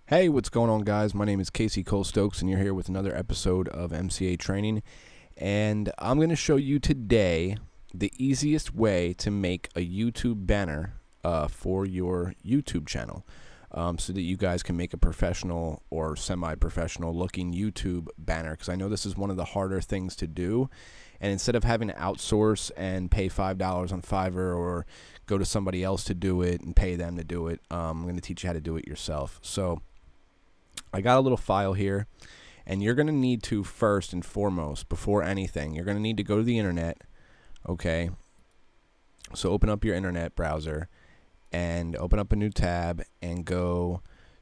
Hey, what's going on, guys? My name is Casey Cole Stokes, and you're here with another episode of MCA Training. And I'm going to show you today the easiest way to make a YouTube banner for your YouTube channel, so that you guys can make a professional or semi-professional looking YouTube banner. Because I know this is one of the harder things to do. And instead of having to outsource and pay $5 on Fiverr or go to somebody else to do it and pay them to do it, I'm going to teach you how to do it yourself. So I got a little file here, and you're going to need to, first and foremost, before anything, you're going to need to go to the internet, okay? So open up your internet browser and open up a new tab and go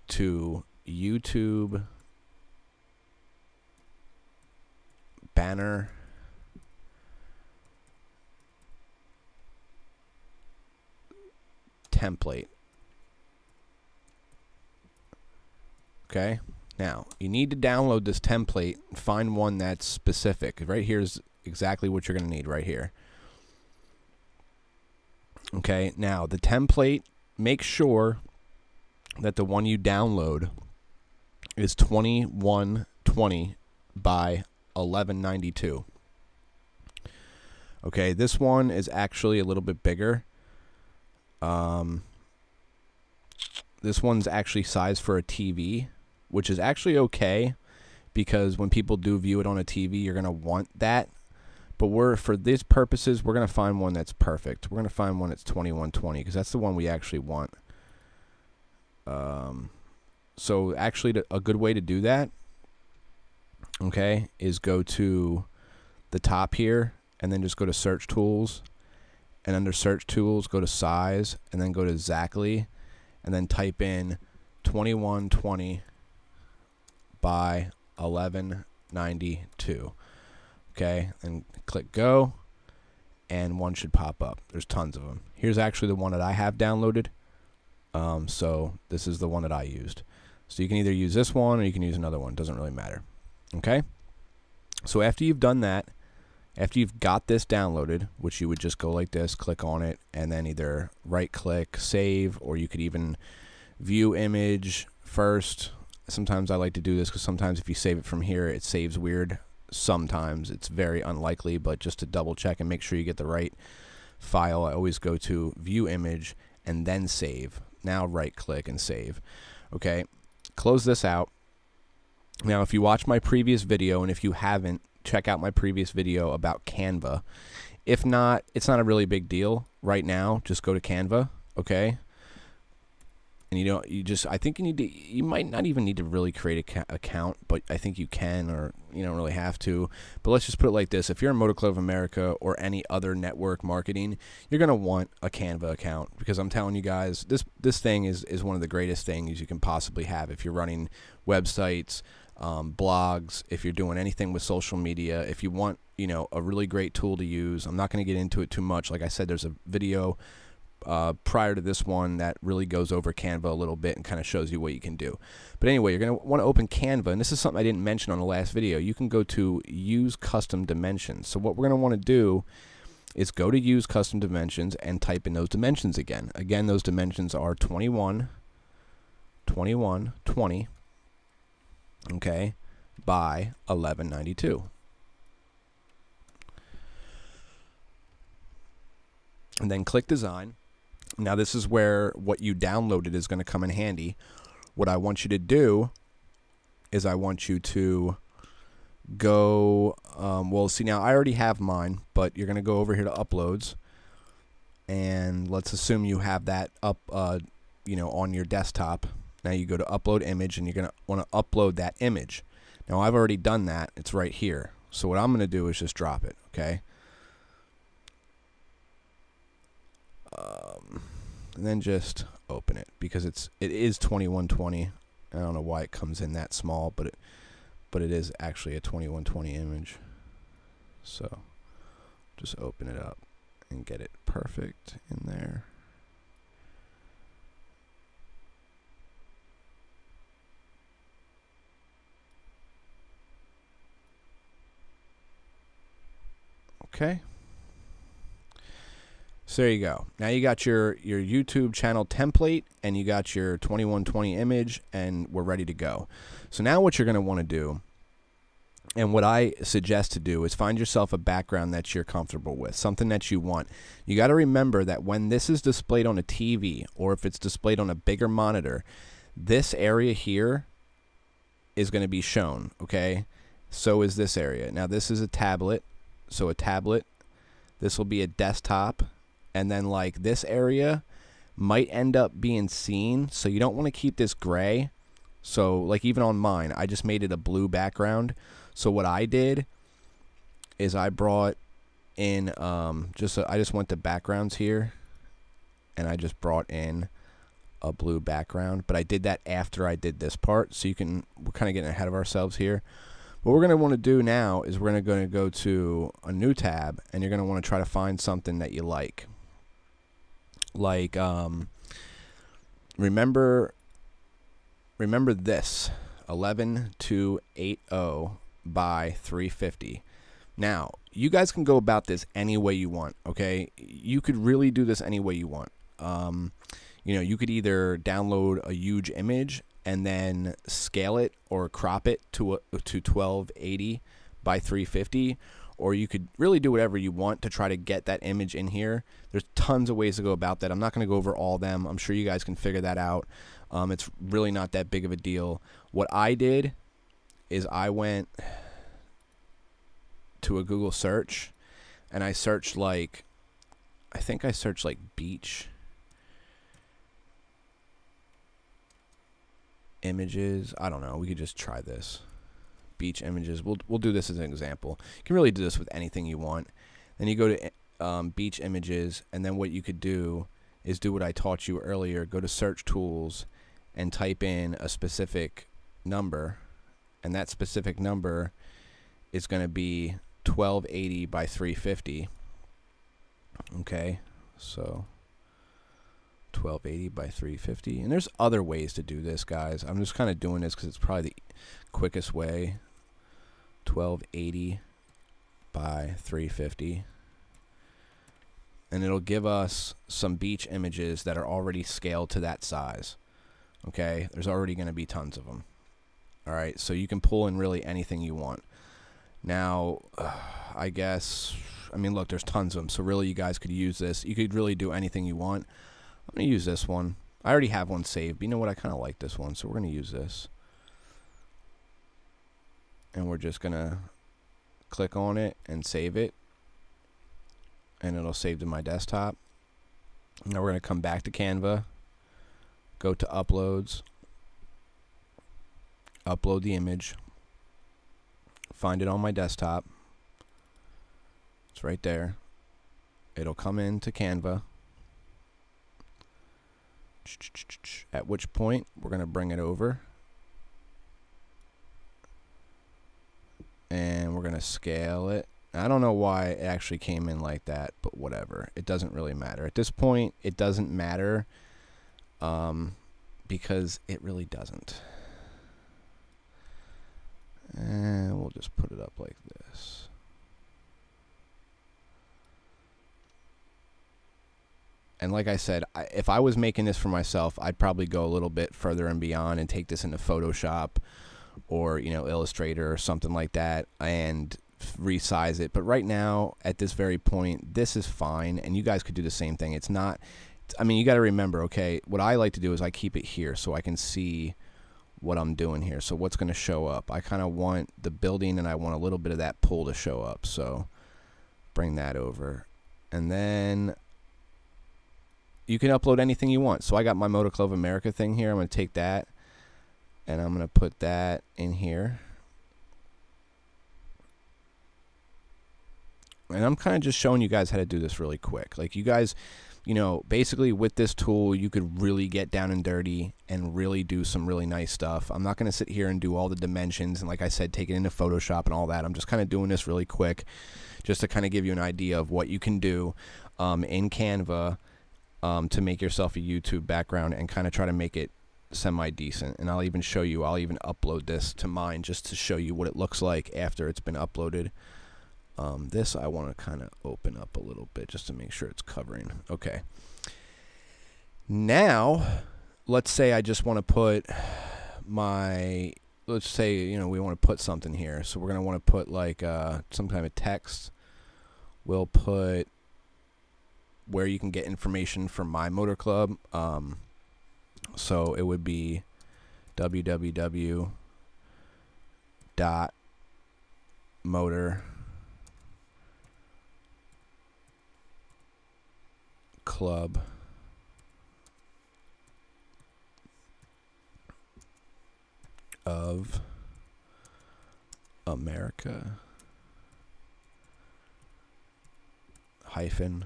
to YouTube banner template. Okay, now you need to download this template and find one that's specific. Right here is exactly what you're going to need right here. Okay, now the template, make sure that the one you download is 2120 by 1192. Okay, this one is actually a little bit bigger. This one's actually sized for a TV, which is actually okay, because when people do view it on a TV, you're going to want that. But for these purposes, we're going to find one that's perfect. We're going to find one that's 2120, because that's the one we actually want. So actually, a good way to do that, okay, is go to the top here, and then just go to Search Tools. And under Search Tools, go to Size, and then go to Exactly, and then type in 2120 by 1192. Okay, and click Go, and one should pop up. There's tons of them. Here's actually the one that I have downloaded. So this is the one that I used. So you can either use this one or you can use another one. Doesn't really matter. Okay, so after you've done that, after you've got this downloaded, which you would just go like this, click on it, and then either right-click, save, or you could even view image first. Sometimes I like to do this because sometimes if you save it from here, it saves weird. Sometimes it's very unlikely, but just to double check and make sure you get the right file, I always go to view image and then save. Now right-click and save. Okay, close this out. Now, if you watch my previous video, and if you haven't, check out my previous video about Canva. If not, it's not a really big deal right now. Just go to Canva, okay? And I think you might not even need to really create an account, but I think you can, or you don't really have to. But let's just put it like this. If you're in Motor Club of America or any other network marketing, you're going to want a Canva account, because I'm telling you guys, this thing is one of the greatest things you can possibly have if you're running websites, blogs, if you're doing anything with social media. If you want, a really great tool to use, I'm not going to get into it too much. Like I said, there's a video prior to this one that really goes over Canva a little bit and kind of shows you what you can do. But anyway, you're going to want to open Canva, and this is something I didn't mention on the last video. You can go to Use Custom Dimensions. So what we're going to want to do is go to Use Custom Dimensions and type in those dimensions again. Again, those dimensions are 21, 21, 20, okay, by 1192. And then click Design. Now this is where what you downloaded is going to come in handy. What I want you to do is I want you to go, well, see, now I already have mine, but you're going to go over here to Uploads, and let's assume you have that up, on your desktop. Now you go to Upload Image, and you're going to want to upload that image. Now I've already done that. It's right here. So what I'm going to do is just drop it, okay? And then just open it, because it is 2120. I don't know why it comes in that small, but it is actually a 2120 image. So just open it up and get it perfect in there. Okay. So there you go. Now you got your YouTube channel template, and you got your 2120 image, and we're ready to go. So now what you're going to want to do, and what I suggest to do, is find yourself a background that you're comfortable with, something that you want. You got to remember that when this is displayed on a TV, or if it's displayed on a bigger monitor, this area here is going to be shown, okay? So is this area. Now this is a tablet, so a tablet. This will be a desktop. And then like this area might end up being seen, so you don't want to keep this gray. So like even on mine, I just made it a blue background. So what I did is I brought in I just went to backgrounds here, and I just brought in a blue background. But I did that after I did this part, so we're kind of getting ahead of ourselves here. What we're going to want to do now is we're going to go to a new tab, and you're going to want to try to find something that you like. Like remember this 11280 by 350. Now you guys can go about this any way you want, okay? You could really do this any way you want. You know, you could either download a huge image and then scale it or crop it to 1280 by 350, or you could really do whatever you want to try to get that image in here. There's tons of ways to go about that. I'm not going to go over all of them. I'm sure you guys can figure that out. It's really not that big of a deal. What I did is I went to a Google search, and I searched I think I searched like beach images. I don't know. We could just try this. Beach images. We'll do this as an example. You can really do this with anything you want. Then you go to beach images, and then what you could do is do what I taught you earlier. Go to search tools and type in a specific number, and that specific number is going to be 1280 by 350. Okay, so 1280 by 350. And there's other ways to do this, guys. I'm just kind of doing this because it's probably the quickest way. 1280 by 350. And it'll give us some beach images that are already scaled to that size. Okay, there's already going to be tons of them. All right, so you can pull in really anything you want. Now, I mean, look, there's tons of them, so really you guys could use this. You could really do anything you want. I'm going to use this one. I already have one saved, but you know what? I kind of like this one, so we're going to use this. And we're just going to click on it and save it. And it'll save to my desktop. Now we're going to come back to Canva. Go to Uploads. Upload the image. Find it on my desktop. It's right there. It'll come into Canva. At which point we're going to bring it over. And we're going to scale it. I don't know why it actually came in like that, but whatever. It doesn't really matter. At this point, it doesn't matter because it really doesn't. And we'll just put it up like this. And like I said, if I was making this for myself, I'd probably go a little bit further and beyond and take this into Photoshop or, you know, Illustrator or something like that and resize it. But right now, at this very point, this is fine, and you guys could do the same thing. It's not, I mean, you got to remember, okay, what I like to do is I keep it here so I can see what I'm doing here. So what's going to show up? I kind of want the building, and I want a little bit of that pull to show up. So bring that over. And then you can upload anything you want. So I got my Motor Club America thing here. I'm going to take that, and I'm going to put that in here. And I'm kind of just showing you guys how to do this really quick. Like, you guys, you know, basically with this tool, you could really get down and dirty and really do some really nice stuff. I'm not going to sit here and do all the dimensions and, like I said, take it into Photoshop and all that. I'm just kind of doing this really quick just to kind of give you an idea of what you can do in Canva to make yourself a YouTube background and kind of try to make it semi-decent. And I'll even show you, I'll even upload this to mine just to show you what it looks like after it's been uploaded. This I want to kind of open up a little bit just to make sure it's covering. Okay. Now, let's say I just want to put let's say, you know, we want to put something here. So we're going to want to put like some kind of text. We'll put where you can get information from my motor club. So it would be www.motorclub of America hyphen,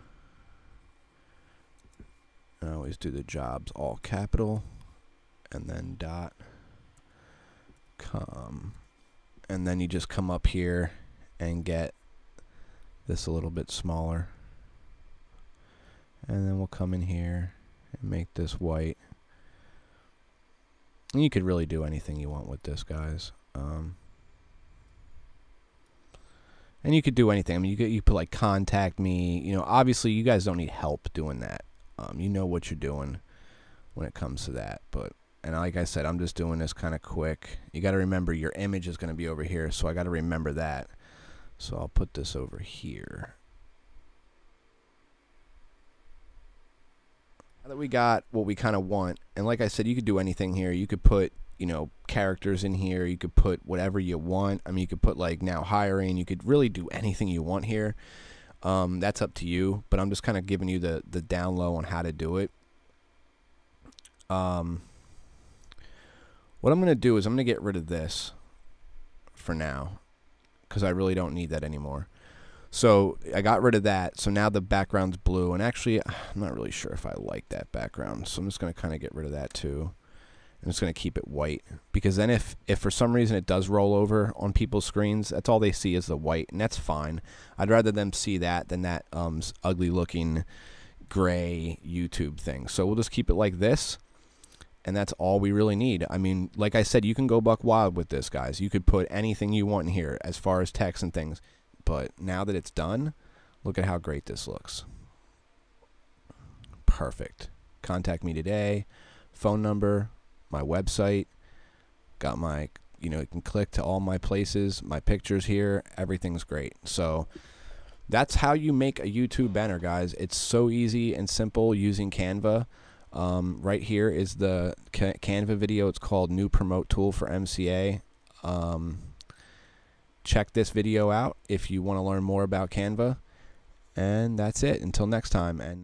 I always do the jobs all capital, and then .com, and then you just come up here and get this a little bit smaller, and then we'll come in here and make this white. And you could really do anything you want with this, guys. And you could do anything. I mean, you could like contact me. You know, obviously you guys don't need help doing that. You know what you're doing when it comes to that. And like I said, I'm just doing this kind of quick. You got to remember your image is going to be over here, so I got to remember that. So I'll put this over here. Now that we got what we kind of want, and like I said, you could do anything here. You could put, you know, characters in here. You could put whatever you want. I mean, you could put like now hiring. You could really do anything you want here. That's up to you, but I'm just kind of giving you the down low on how to do it. What I'm going to do is I'm going to get rid of this for now because I really don't need that anymore. So I got rid of that. So now the background's blue. And actually, I'm not really sure if I like that background. So I'm just going to kind of get rid of that too. I'm just going to keep it white. Because then if for some reason it does roll over on people's screens, that's all they see is the white. And that's fine. I'd rather them see that than that ugly looking gray YouTube thing. So we'll just keep it like this. And that's all we really need. I mean, like I said, you can go buck wild with this, guys. You could put anything you want in here as far as text and things. But now that it's done, look at how great this looks. Perfect. Contact me today. Phone number, my website. Got my, you know, you can click to all my places, my pictures here. Everything's great. So that's how you make a YouTube banner, guys. It's so easy and simple using Canva. Right here is the Canva video. It's called New Promote Tool for MCA. Check this video out if you want to learn more about Canva. And that's it. Until next time. And